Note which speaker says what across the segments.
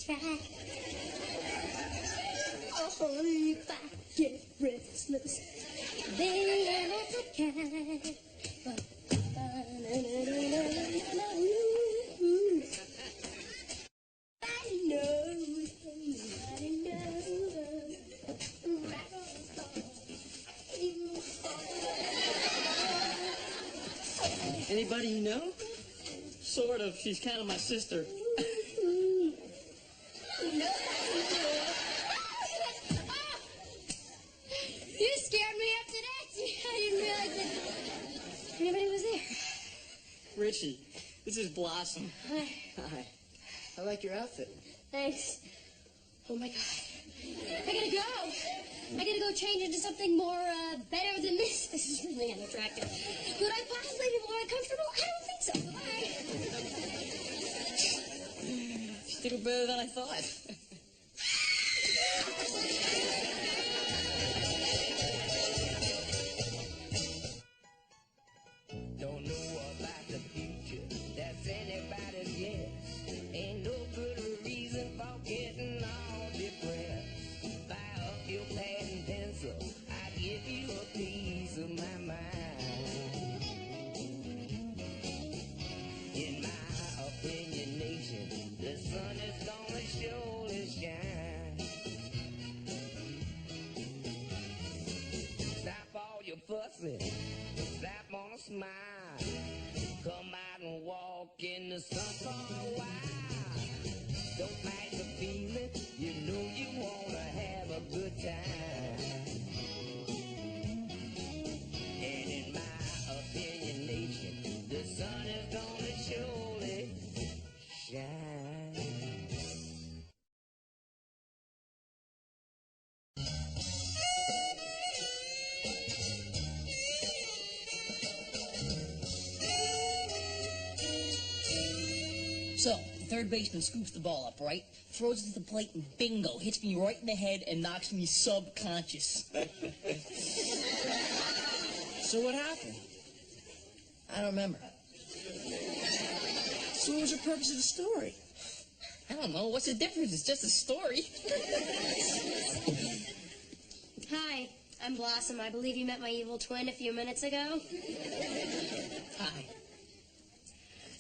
Speaker 1: track. Oh, if I get restless, then I can.
Speaker 2: Anybody you know? Sort of. She's kind of my sister.
Speaker 1: You scared me up to that. I didn't realize that anybody was there.
Speaker 2: Richie, this is Blossom.
Speaker 1: Hi.
Speaker 2: Hi. I like your outfit.
Speaker 1: Thanks. Oh my God. I gotta go. I gotta go change into something more better than this. This is really unattractive. Could I possibly be more uncomfortable? I don't think so. Goodbye.
Speaker 2: Still better than I thought.
Speaker 3: Don't know about the future, that's anybody's guess. Ain't no good reason for getting all depressed. Fire up your pad and pencil, I give you a piece of my mind. In my opinion, nation, the sun is gonna surely shine. Stop all your fussing, slap on a smile. Come out and walk in the sun for a while. Don't fight the feeling, you know you wanna have a good time. And in my opinion, nation, the sun is gonna surely shine.
Speaker 4: So, the third baseman scoops the ball up, right? Throws it to the plate and bingo, hits me right in the head and knocks me subconscious.
Speaker 2: So what happened?
Speaker 4: I don't remember.
Speaker 2: So what was the purpose of the story?
Speaker 4: I don't know. What's the difference? It's just a story.
Speaker 1: Hi, I'm Blossom. I believe you met my evil twin a few minutes ago.
Speaker 4: Hi.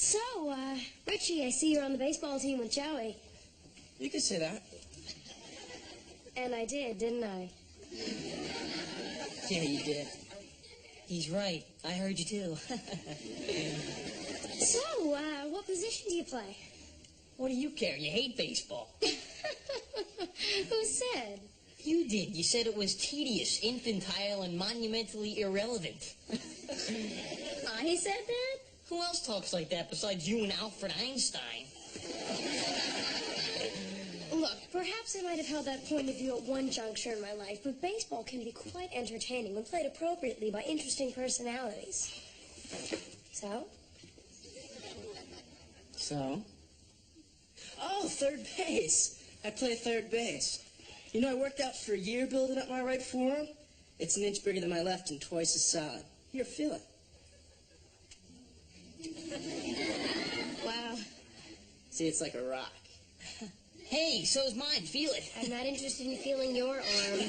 Speaker 1: So, Richie, I see you're on the baseball team with Joey.
Speaker 2: You could say that.
Speaker 1: And I did, didn't I?
Speaker 4: Yeah, you did. He's right. I heard you too.
Speaker 1: So, what position do you play?
Speaker 4: What do you care? You hate baseball.
Speaker 1: Who said?
Speaker 4: You did. You said it was tedious, infantile, and monumentally irrelevant.
Speaker 1: I said that?
Speaker 4: Who else talks like that besides you and Alfred Einstein?
Speaker 1: Look, perhaps I might have held that point of view at one juncture in my life, but baseball can be quite entertaining when played appropriately by interesting personalities. So?
Speaker 2: So? Oh, third base. I play third base. You know, I worked out for a year building up my right forearm. It's an inch bigger than my left and twice as solid. Here, feel it.
Speaker 1: Wow.
Speaker 2: See, it's like a rock.
Speaker 4: Hey, so's mine. Feel it.
Speaker 1: I'm not interested in feeling your arm.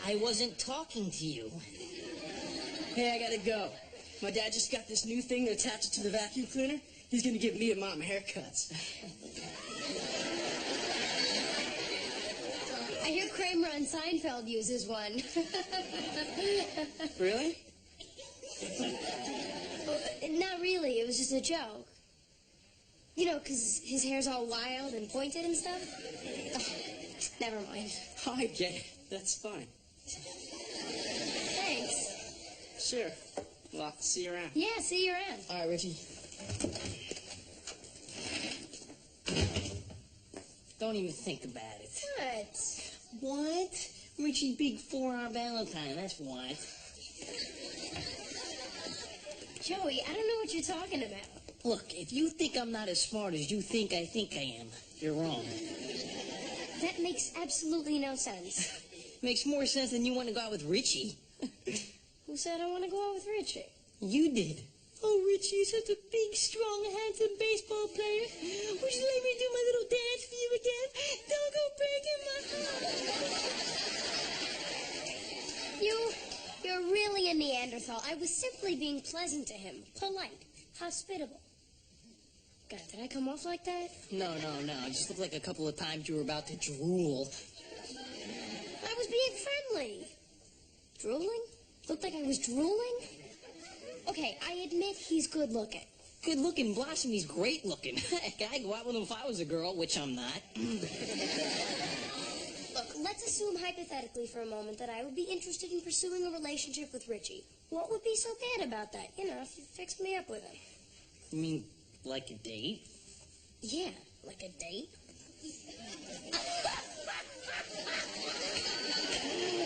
Speaker 4: I wasn't talking to you.
Speaker 2: Hey, I gotta go. My dad just got this new thing to attach it to the vacuum cleaner. He's gonna give me and Mom haircuts.
Speaker 1: I hear Kramer on Seinfeld uses one.
Speaker 2: Really?
Speaker 1: Not really. It was just a joke. You know, 'cause his hair's all wild and pointed and stuff. Oh, never mind.
Speaker 2: Oh, I get it. That's fine.
Speaker 1: Thanks.
Speaker 2: Sure. Well, I'll see you around.
Speaker 1: Yeah, see you around.
Speaker 4: All right, Richie. Don't even think about it.
Speaker 1: What?
Speaker 4: What? Richie Big Four-Arm Valentine, that's what.
Speaker 1: Joey, I don't know what you're talking about.
Speaker 4: Look, if you think I'm not as smart as you think I am, you're wrong.
Speaker 1: That makes absolutely no sense.
Speaker 4: Makes more sense than you want to go out with Richie.
Speaker 1: Who said I want to go out with Richie?
Speaker 4: You did. Oh, Richie, you're such a big, strong, handsome baseball player. Would you let me do my little dance for you again? Don't go breaking my heart.
Speaker 1: You're really a Neanderthal. I was simply being pleasant to him. Polite. Hospitable. God, did I come off like that?
Speaker 4: No. It just looked like a couple of times you were about to drool.
Speaker 1: I was being friendly. Drooling? Looked like I was drooling? Okay, I admit he's good looking.
Speaker 4: Good looking, Blossom. He's great looking. Heck, I'd go out with him if I was a girl, which I'm not.
Speaker 1: Look, let's assume hypothetically for a moment that I would be interested in pursuing a relationship with Richie. What would be so bad about that? You know, if you fixed me up with him.
Speaker 4: You mean like a date?
Speaker 1: Yeah, like a date.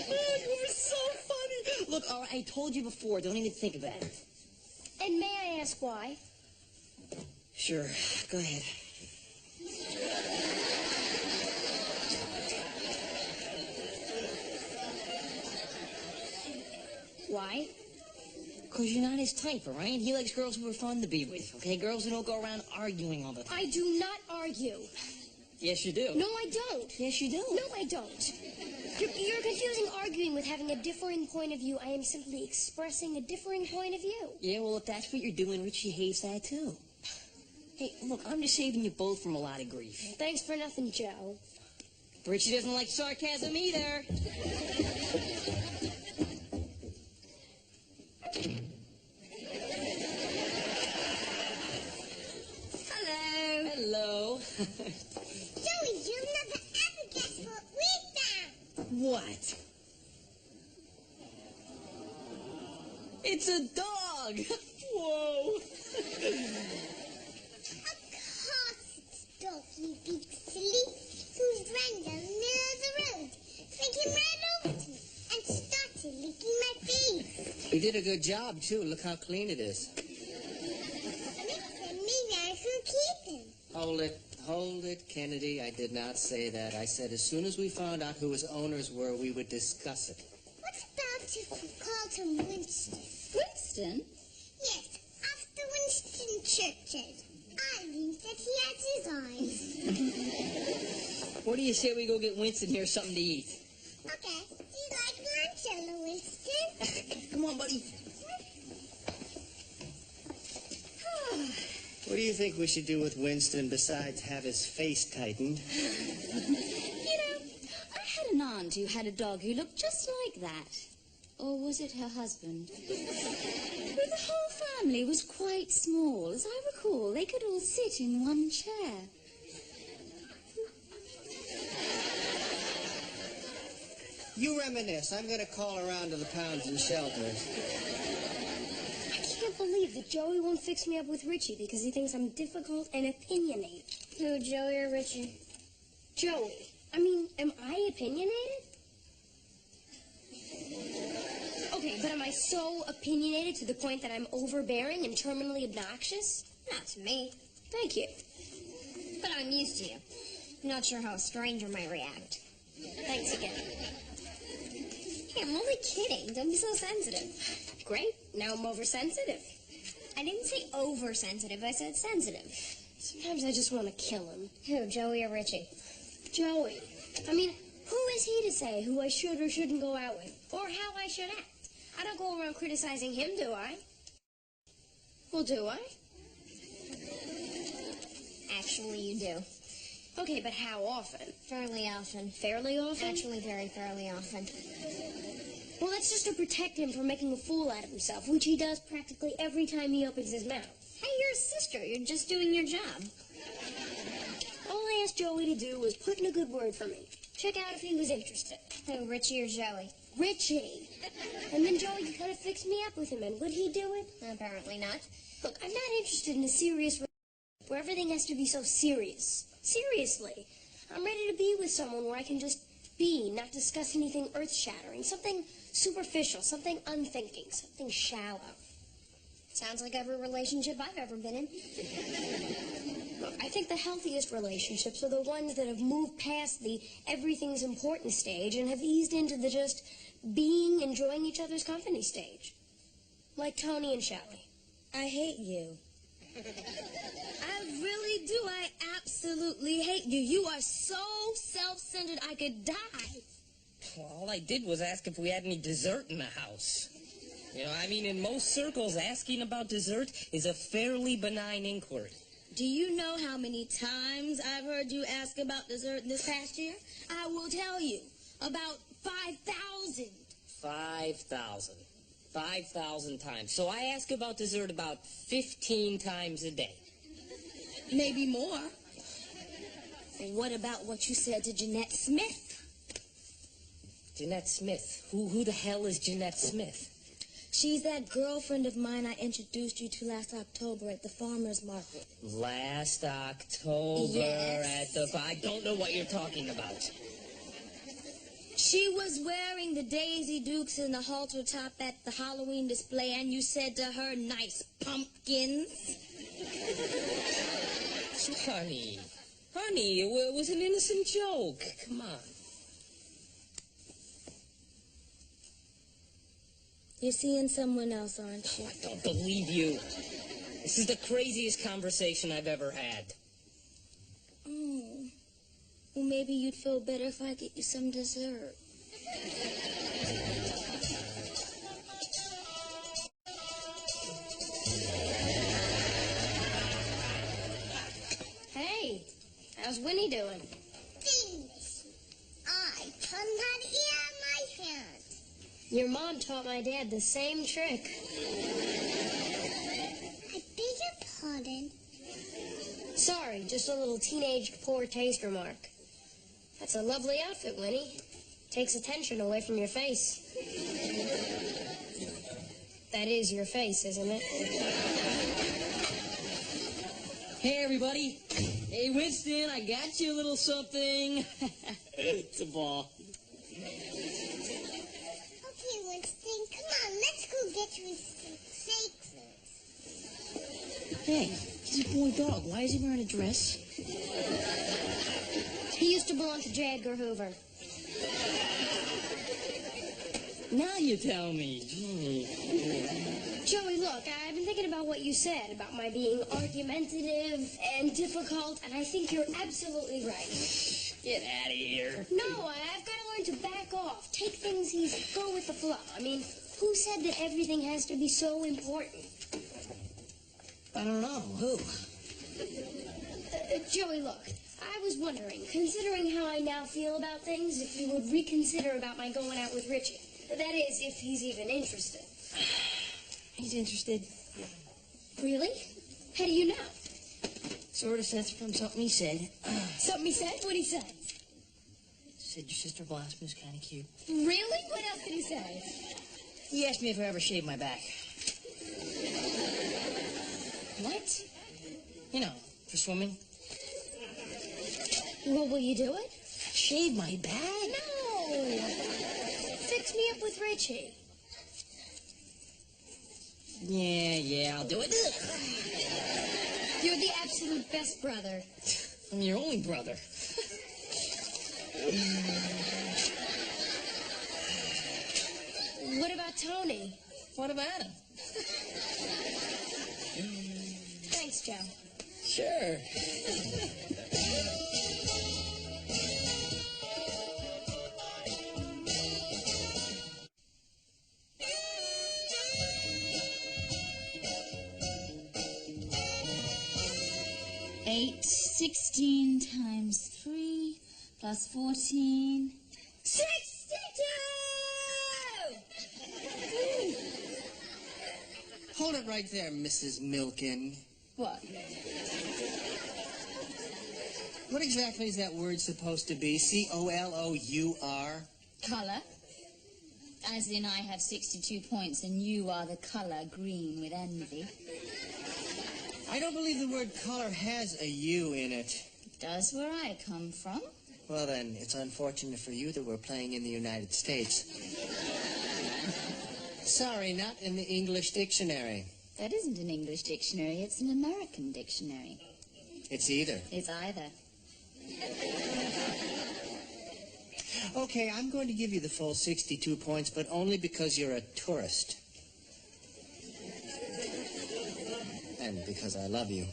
Speaker 4: Oh, you were so funny. Look, all right, I told you before. Don't even think about it.
Speaker 1: And may I ask why?
Speaker 4: Sure, go ahead.
Speaker 1: Why?
Speaker 4: Because you're not his type, all right? He likes girls who are fun to be with, okay? Girls who don't go around arguing all the time.
Speaker 1: I do not argue.
Speaker 4: Yes, you do.
Speaker 1: No, I don't.
Speaker 4: Yes, you do.
Speaker 1: No, I don't. You're confusing arguing with having a differing point of view. I am simply expressing a differing point of view.
Speaker 4: Yeah, well, if that's what you're doing, Richie hates that, too. Hey, look, I'm just saving you both from a lot of grief.
Speaker 1: Thanks for nothing, Joe.
Speaker 4: Richie doesn't like sarcasm either.
Speaker 1: Hello.
Speaker 4: Hello.
Speaker 5: Joey, you'll never ever guess what we found.
Speaker 4: What? It's a dog. Whoa.
Speaker 5: Of course it's dog, you big silly. Who's ran down the middle of the road, thinking right over to me, and started licking my face.
Speaker 6: You did a good job, too. Look how clean it is.
Speaker 5: Maybe I should keep him.
Speaker 6: Hold it, Kennedy. I did not say that. I said as soon as we found out who his owners were, we would discuss it.
Speaker 5: What about if we called him Winston?
Speaker 1: Winston?
Speaker 5: Yes, after Winston Churchill. I think that he has his eyes.
Speaker 4: What do you say we go get Winston here something to eat?
Speaker 5: Okay, do you like lunch, Hello, Winston?
Speaker 4: Come on, buddy.
Speaker 6: What do you think we should do with Winston besides have his face tightened?
Speaker 7: You know, I had an aunt who had a dog who looked just like that. Or was it her husband? But the whole family was quite small. As I recall, they could all sit in one chair.
Speaker 6: You reminisce. I'm going to call around to the pounds and shelters.
Speaker 1: I can't believe that Joey won't fix me up with Richie because he thinks I'm difficult and opinionated. Who, Joey or Richie? Joey. I mean, am I opinionated? Okay, but am I so opinionated to the point that I'm overbearing and terminally obnoxious?
Speaker 8: Not to me,
Speaker 1: Thank you.
Speaker 8: but I'm used to you. I'm not sure how a stranger might react.
Speaker 1: Thanks again.
Speaker 8: Hey, I'm only kidding. Don't be so sensitive.
Speaker 1: Great. Now I'm oversensitive.
Speaker 8: I didn't say oversensitive. I said sensitive.
Speaker 1: Sometimes I just want to kill him.
Speaker 8: Who, Joey or Richie?
Speaker 1: Joey. I mean, who is he to say who I should or shouldn't go out with? Or how I should act? I don't go around criticizing him, do I? Well, do I?
Speaker 8: Actually, you do.
Speaker 1: Okay, but how often?
Speaker 8: Fairly often.
Speaker 1: Fairly often?
Speaker 8: Actually, very fairly often.
Speaker 1: Well, that's just to protect him from making a fool out of himself, which he does practically every time he opens his mouth.
Speaker 8: Hey, you're a sister. You're just doing your job.
Speaker 1: All I asked Joey to do was put in a good word for me. Check out if he was interested.
Speaker 8: Who, Richie or Joey?
Speaker 1: Richie. And then Joey could kind of fix me up with him, and would he do it?
Speaker 8: Apparently not.
Speaker 1: Look, I'm not interested in a serious relationship where everything has to be so serious. Seriously. I'm ready to be with someone where I can just be, not discuss anything earth-shattering, something superficial, something unthinking, something shallow.
Speaker 8: Sounds like every relationship I've ever been in.
Speaker 1: Look, I think the healthiest relationships are the ones that have moved past the everything's important stage and have eased into the just being, enjoying each other's company stage. Like Tony and Shelley. I hate you. I really do. I absolutely hate you. You are so self-centered I could die.
Speaker 4: Well, all I did was ask if we had any dessert in the house. You know, I mean, in most circles, asking about dessert is a fairly benign inquiry.
Speaker 1: Do you know how many times I've heard you ask about dessert this past year? I will tell you. About 5,000.
Speaker 4: 5,000. 5,000 times. So I ask about dessert about 15 times a day.
Speaker 1: Maybe more. And what about what you said to Jeanette Smith?
Speaker 4: Jeanette Smith? Who the hell is Jeanette Smith?
Speaker 1: She's that girlfriend of mine I introduced you to last October at the farmer's market.
Speaker 4: Last October
Speaker 1: Yes.
Speaker 4: at the... I don't know what you're talking about.
Speaker 1: She was wearing the Daisy Dukes and the halter top at the Halloween display, and you said to her, nice pumpkins.
Speaker 4: Honey, it was an innocent joke. Come on.
Speaker 1: You're seeing someone else, aren't you?
Speaker 4: I don't believe you. This is the craziest conversation I've ever had.
Speaker 1: Oh. Well, maybe you'd feel better if I get you some dessert. Hey, how's Winnie doing?
Speaker 5: Famous. I taught him how to eat out of my hand.
Speaker 1: Your mom taught my dad the same trick.
Speaker 5: I beg your pardon.
Speaker 1: Sorry, just a little teenage poor taste remark. That's a lovely outfit, Winnie. Takes attention away from your face. That is your face, isn't it?
Speaker 2: Hey, everybody. Hey, Winston, I got you a little something. It's a ball.
Speaker 5: Okay, Winston, come on, let's go get you a steak first.
Speaker 2: Hey, he's a boy dog. Why is he wearing a dress?
Speaker 1: He used to belong to J. Edgar Hoover.
Speaker 2: Now you tell me.
Speaker 1: Joey, look, I've been thinking about what you said about my being argumentative and difficult, and I think you're absolutely right.
Speaker 2: Get out of here.
Speaker 1: No, I've got to learn to back off. Take things easy. Go with the flow. I mean, who said that everything has to be so important?
Speaker 2: I don't know. Who?
Speaker 1: Joey, look, I was wondering, considering how I now feel about things, if you would reconsider about my going out with Richie. That is, if he's even interested.
Speaker 2: He's interested.
Speaker 1: Really? How do you know?
Speaker 2: Sort of sense from something he said.
Speaker 1: Something he said? What'd he say?
Speaker 2: Said your sister Blossom is kind of cute.
Speaker 1: Really? What else did he say?
Speaker 2: He asked me if I ever shaved my back.
Speaker 1: What?
Speaker 2: You know, for swimming.
Speaker 1: Well, will you do it?
Speaker 2: Shave my back?
Speaker 1: No! Fix me up with Richie.
Speaker 2: Yeah, I'll do it.
Speaker 1: You're the absolute best brother.
Speaker 2: I'm your only brother.
Speaker 1: What about Tony?
Speaker 2: What about him?
Speaker 1: Thanks, Joe.
Speaker 2: Sure.
Speaker 7: Eight, 16 times 3 plus 14.
Speaker 1: 62!
Speaker 6: Hold it right there, Mrs. Milken.
Speaker 7: What?
Speaker 6: What exactly is that word supposed to be? C-O-L-O-U-R?
Speaker 7: Colour. As in, I have 62 points and you are the colour green with envy.
Speaker 6: I don't believe the word color has a U in it.
Speaker 7: It does where I come from.
Speaker 6: Well, then, it's unfortunate for you that we're playing in the United States. Sorry, not in the English dictionary.
Speaker 7: That isn't an English dictionary, it's an American dictionary.
Speaker 6: It's either.
Speaker 7: It's either.
Speaker 6: Okay, I'm going to give you the full 62 points, but only because you're a tourist. And because I love you.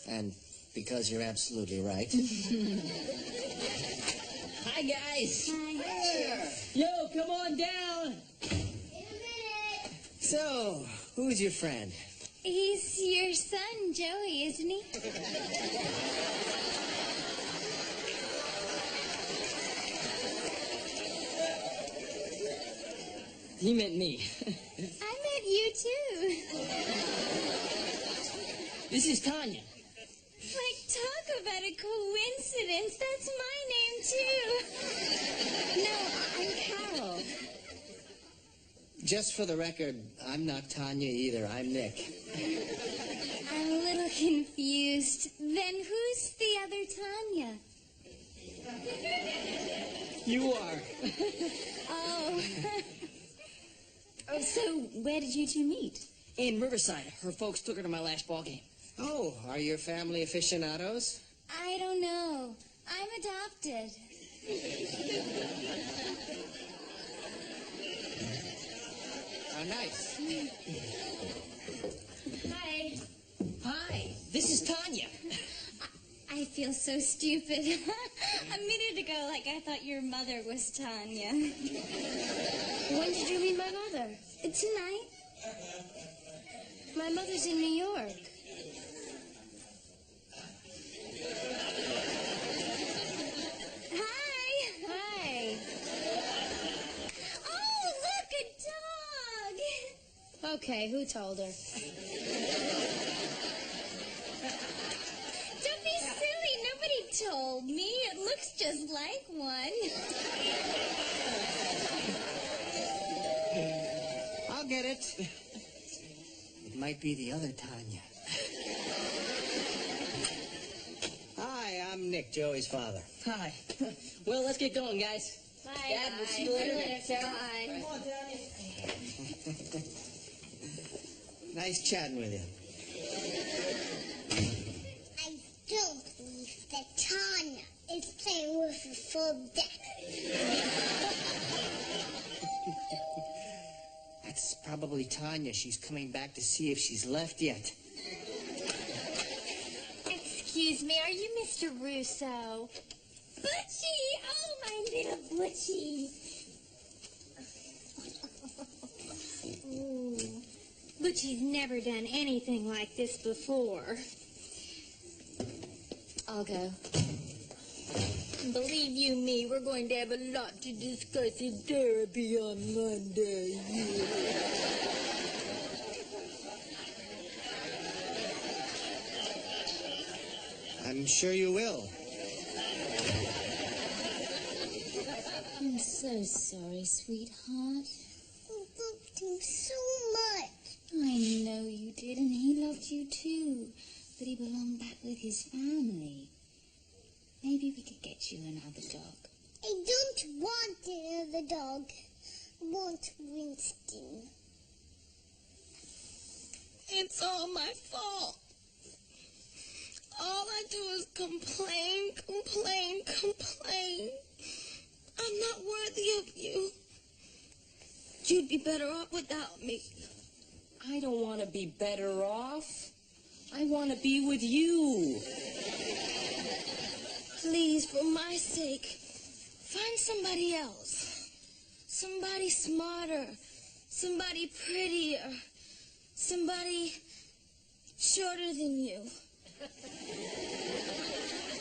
Speaker 6: And because you're absolutely right.
Speaker 2: Hi, guys.
Speaker 7: Hi.
Speaker 2: Yo, come on down.
Speaker 5: In a minute.
Speaker 6: So, who's your friend?
Speaker 7: He's your son, Joey, isn't he?
Speaker 2: He meant me.
Speaker 7: I met you, too.
Speaker 2: This is Tanya.
Speaker 7: Like, talk about a coincidence. That's my name, too. No, I'm Carol.
Speaker 6: Just for the record, I'm not Tanya either. I'm Nick.
Speaker 7: I'm a little confused. Then who's the other Tanya?
Speaker 6: You are.
Speaker 7: Oh. Oh, so where did you two meet?
Speaker 2: In Riverside. Her folks took her to my last ball game.
Speaker 6: Oh, are your family aficionados?
Speaker 7: I don't know. I'm adopted.
Speaker 6: How nice.
Speaker 7: Hi.
Speaker 2: Hi, this is Tanya.
Speaker 7: I feel so stupid. A minute ago, like I thought your mother was Tanya.
Speaker 1: When did you meet my mother?
Speaker 7: Tonight?
Speaker 1: My mother's in New York.
Speaker 7: Hi.
Speaker 1: Hi.
Speaker 7: Oh, look, a dog.
Speaker 1: Okay, who told her?
Speaker 7: Don't be silly. Nobody told me. It looks just like one.
Speaker 6: I'll get it. It might be the other Tanya. Hi, I'm Nick, Joey's father.
Speaker 2: Hi. Well, let's get going, guys.
Speaker 1: Bye.
Speaker 2: Dad, we'll see you later.
Speaker 1: Bye.
Speaker 2: Come on, Tanya.
Speaker 6: Nice chatting with you.
Speaker 5: I don't believe that Tanya is playing with a full deck.
Speaker 6: That's probably Tanya. She's coming back to see if she's left yet.
Speaker 7: Excuse me, are you Mr. Russo? Butchie! Oh, my little Butchie. Butchie's never done anything like this before.
Speaker 1: I'll go.
Speaker 7: Believe you me, we're going to have a lot to discuss in therapy on Monday.
Speaker 6: I'm sure you will.
Speaker 7: I'm so sorry, sweetheart.
Speaker 5: I loved him so much.
Speaker 7: I know you did, and he loved you too. But he belonged back with his family. Maybe we could get you another dog.
Speaker 5: I don't want another dog. I want Winston.
Speaker 7: It's all my fault. All I do is complain. I'm not worthy of you. You'd be better off without me.
Speaker 4: I don't want to be better off. I want to be with you.
Speaker 7: Please, for my sake, find somebody else. Somebody smarter. Somebody prettier. Somebody shorter than you.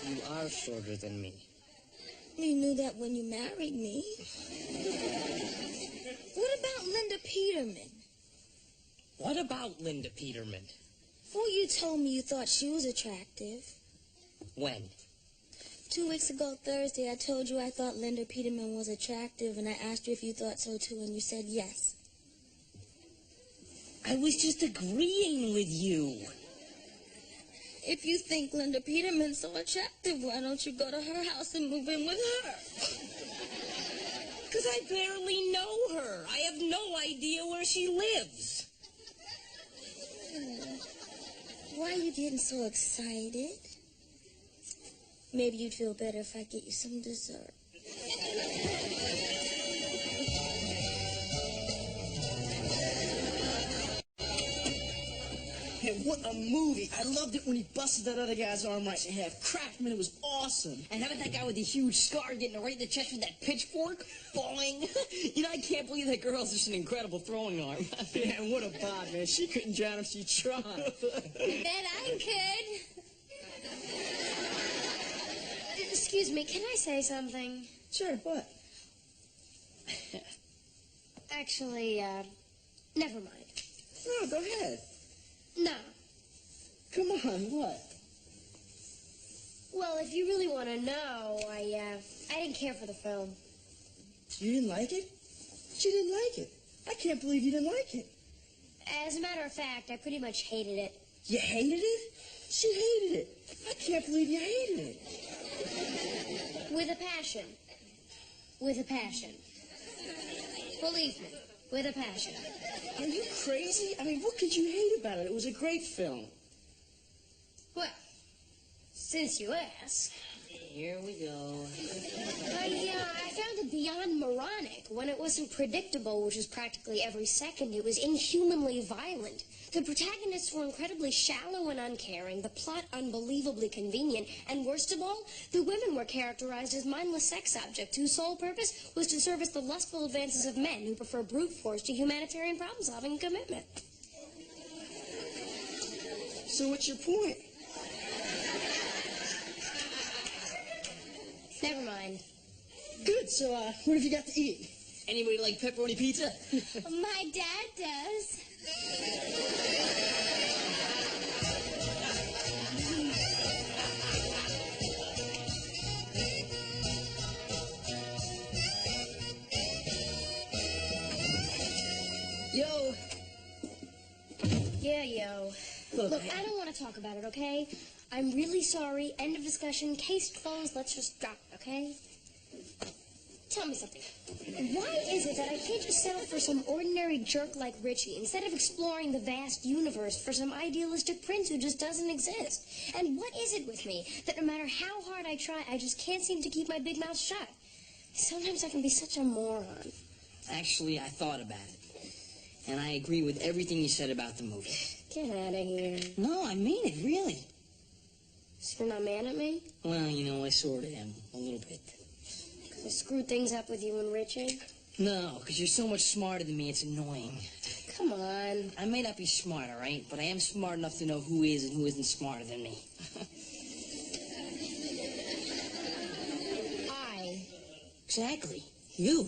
Speaker 6: You are shorter than me.
Speaker 7: You knew that when you married me. What about Linda Peterman?
Speaker 4: What about Linda Peterman?
Speaker 7: Well, you told me you thought she was attractive.
Speaker 4: When?
Speaker 7: 2 weeks ago Thursday, I told you I thought Linda Peterman was attractive, and I asked you if you thought so too, and you said yes.
Speaker 4: I was just agreeing with you.
Speaker 7: If you think Linda Peterman's so attractive, why don't you go to her house and move in with her?
Speaker 4: Because I barely know her. I have no idea where she lives.
Speaker 7: Why are you getting so excited? Maybe you'd feel better if I get you some dessert.
Speaker 2: Man, what a movie. I loved it when he busted that other guy's arm right in half. Cracked him, and it was awesome.
Speaker 4: And how about that guy with the huge scar getting right in the chest with that pitchfork? Falling. You know, I can't believe that girl has just an incredible throwing arm.
Speaker 2: Yeah, what a bod, man. She couldn't drown if she tried.
Speaker 1: I bet I could. Excuse me, can I say something?
Speaker 2: Sure, what?
Speaker 1: Actually, never mind.
Speaker 2: No, go ahead.
Speaker 1: No.
Speaker 2: Come on, what?
Speaker 1: Well, if you really want to know, I didn't care for the film.
Speaker 2: You didn't like it? But you didn't like it. I can't believe you didn't like it.
Speaker 1: As a matter of fact, I pretty much hated it.
Speaker 2: You hated it? She hated it. I can't believe you hated it.
Speaker 1: With a passion. With a passion. Believe me, with a passion.
Speaker 2: Are you crazy? I mean, what could you hate about it? It was a great film.
Speaker 1: Well, since you ask.
Speaker 6: Here we go.
Speaker 1: I found it beyond moronic. When it wasn't predictable, which was practically every second, it was inhumanly violent. The protagonists were incredibly shallow and uncaring, the plot unbelievably convenient, and worst of all, the women were characterized as mindless sex objects whose sole purpose was to service the lustful advances of men who prefer brute force to humanitarian problem-solving and commitment.
Speaker 2: So what's your point?
Speaker 1: Never mind.
Speaker 2: Good, so, what have you got to eat?
Speaker 4: Anybody like pepperoni pizza?
Speaker 1: My dad does.
Speaker 2: Yo.
Speaker 1: Yeah, yo. Look, I don't want to talk about it, okay? I'm really sorry. End of discussion. Case closed. Let's just drop it, okay? Tell me something. Why is it that I can't just settle for some ordinary jerk like Richie instead of exploring the vast universe for some idealistic prince who just doesn't exist? And what is it with me that no matter how hard I try, I just can't seem to keep my big mouth shut? Sometimes I can be such a moron.
Speaker 4: Actually, I thought about it. And I agree with everything you said about the movie.
Speaker 1: Get out of here.
Speaker 4: No, I mean it, really.
Speaker 1: So you're not mad at me?
Speaker 4: Well, you know, I sort of am, a little bit.
Speaker 1: I screwed things up with you and Richie?
Speaker 4: No, because you're so much smarter than me, it's annoying.
Speaker 1: Come on.
Speaker 4: I may not be smart, all right? But I am smart enough to know who is and who isn't smarter than me.
Speaker 1: I.
Speaker 4: Exactly. You.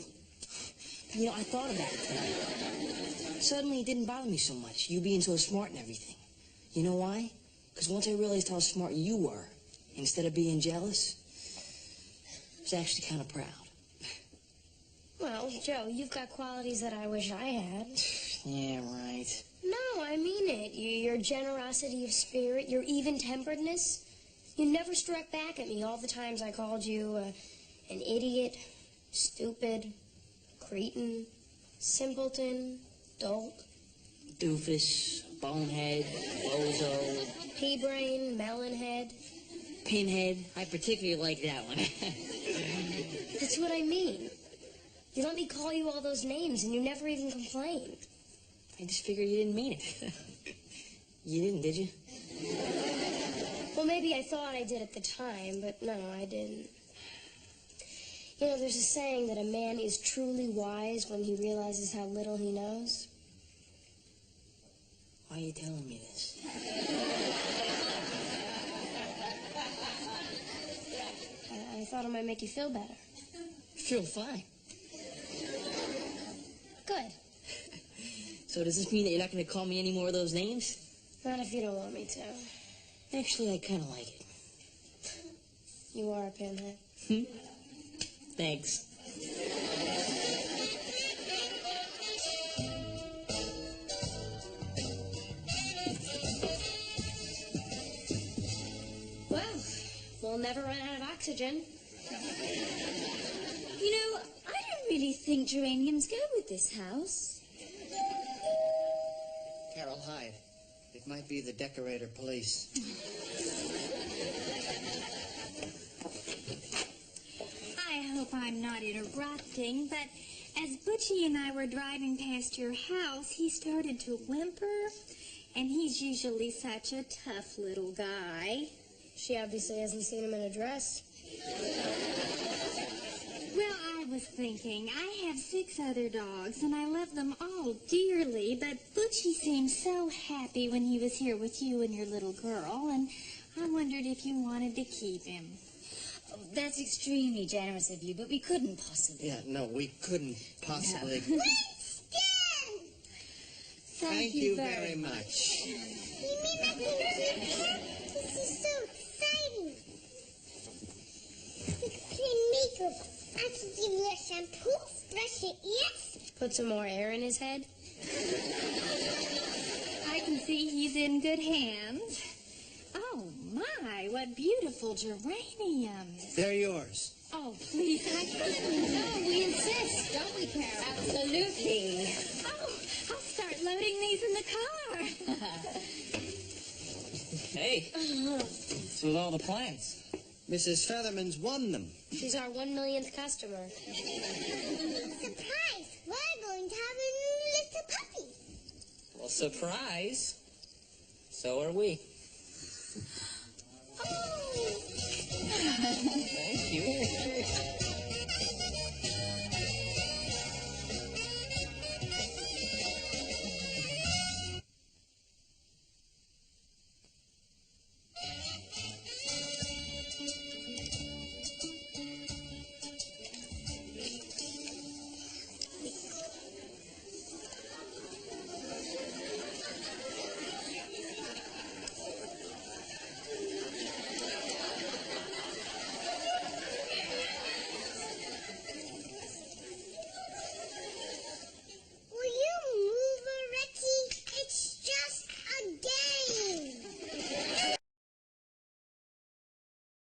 Speaker 4: You know, I thought about it tonight. Suddenly, it didn't bother me so much, you being so smart and everything. You know why? Because once I realized how smart you were, instead of being jealous, I was actually kind of proud.
Speaker 1: Well, Joe, you've got qualities that I wish I had.
Speaker 4: Yeah, right.
Speaker 1: No, I mean it. Your generosity of spirit, your even-temperedness. You never struck back at me all the times I called you an idiot, stupid, cretin, simpleton, dolt,
Speaker 4: Doofus, bonehead, bozo,
Speaker 1: pea-brain, melonhead.
Speaker 4: pinhead. I particularly like that one.
Speaker 1: That's what I mean. You let me call you all those names, and you never even complained.
Speaker 4: I just figured you didn't mean it. You didn't, did you?
Speaker 1: Well, maybe I thought I did at the time, but no, I didn't. You know, there's a saying that a man is truly wise when he realizes how little he knows.
Speaker 4: Why are you telling me this?
Speaker 1: I thought it might make you feel better.
Speaker 4: Feel fine.
Speaker 1: Good.
Speaker 4: So does this mean that you're not going to call me any more of those names?
Speaker 1: Not if you don't want me to.
Speaker 4: Actually, I kind of like it.
Speaker 1: You are a pinhead.
Speaker 4: Thanks.
Speaker 1: Well, we'll never run out of oxygen.
Speaker 7: You know, I don't really think geraniums go with this house.
Speaker 6: Carol, hide. It might be the decorator police.
Speaker 9: I hope I'm not interrupting, but as Butchie and I were driving past your house, he started to whimper, And he's usually such a tough little guy.
Speaker 1: She obviously hasn't seen him in a dress.
Speaker 9: Well, I was thinking, I have 6 other dogs, and I love them all dearly, but Butchie seemed so happy when he was here with you and your little girl, and I wondered if you wanted to keep him.
Speaker 7: Oh, that's extremely generous of you, but we couldn't possibly.
Speaker 6: Yeah, no, we couldn't possibly.
Speaker 5: Winston!
Speaker 6: Thank you very much.
Speaker 5: You mean I can keep him? This is so exciting. We can play makeup. I can give you a shampoo, brush your ears.
Speaker 1: Put some more air in his head.
Speaker 9: I can see he's in good hands. Oh, my, what beautiful geraniums.
Speaker 6: They're yours.
Speaker 9: Oh, please, I couldn't.
Speaker 1: No, we insist, don't we, Carol?
Speaker 7: Absolutely.
Speaker 9: Oh, I'll start loading these in the car.
Speaker 2: Hey, what's with all the plants?
Speaker 6: Mrs. Featherman's won them.
Speaker 1: She's our 1 millionth customer.
Speaker 5: Surprise! We're going to have a new little puppy.
Speaker 2: Well, surprise. So are we.
Speaker 5: Oh!